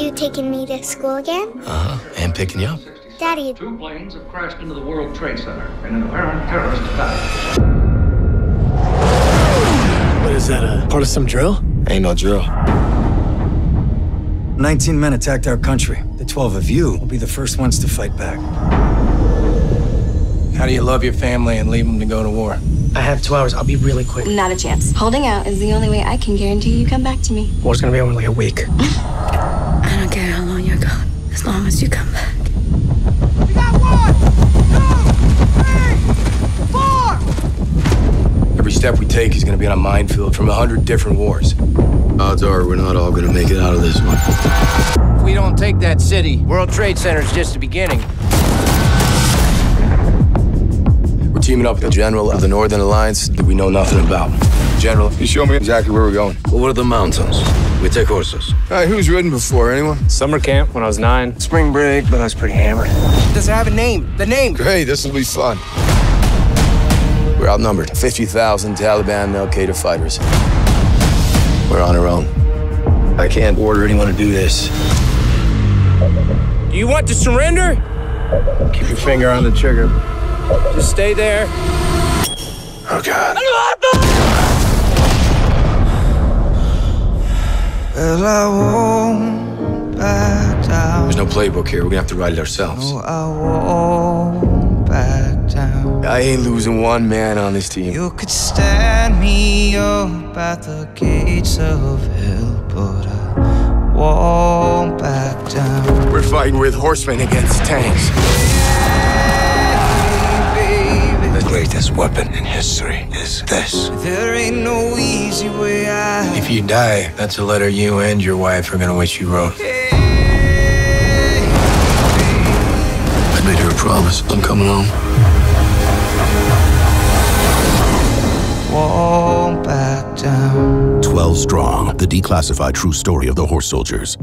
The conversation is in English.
You taking me to school again? Uh-huh, and picking you up. Daddy. 2 planes have crashed into the World Trade Center in an apparent terrorist attack. What is that, a part of some drill? Ain't no drill. 19 men attacked our country. The 12 of you will be the first ones to fight back. How do you love your family and leave them to go to war? I have 2 hours. I'll be really quick. Not a chance. Holding out is the only way I can guarantee you come back to me. War's gonna be over in like a week. I don't care how long you're gone, as long as you come back. We got 1, 2, 3, 4! Every step we take is gonna be on a minefield from 100 different wars. Odds are we're not all gonna make it out of this one. If we don't take that city, World Trade Center's just the beginning. We're teaming up with the general of the Northern Alliance that we know nothing about. General, you show me exactly where we're going. Over the mountains. We take horses. All right, who's ridden before? Anyone? Summer camp when I was 9. Spring break, but I was pretty hammered. Does it have a name? The name! Great, this will be fun. We're outnumbered. 50,000 Taliban Al-Qaeda fighters. We're on our own. I can't order anyone to do this. Do you want to surrender? Keep your finger on the trigger. Just stay there. Oh, God. Well, I won't back down. There's no playbook here. We're gonna have to write it ourselves. No, I won't back down. I ain't losing one man on this team. You could stand me up at the gates of hell, but I won't back down. We're fighting with horsemen against tanks. The greatest weapon in history is this. There ain't no easy way out. If you die, that's a letter you and your wife are gonna wish you wrote. I made her a promise. I'm coming home. Won't back down. 12 Strong, the declassified true story of the horse soldiers.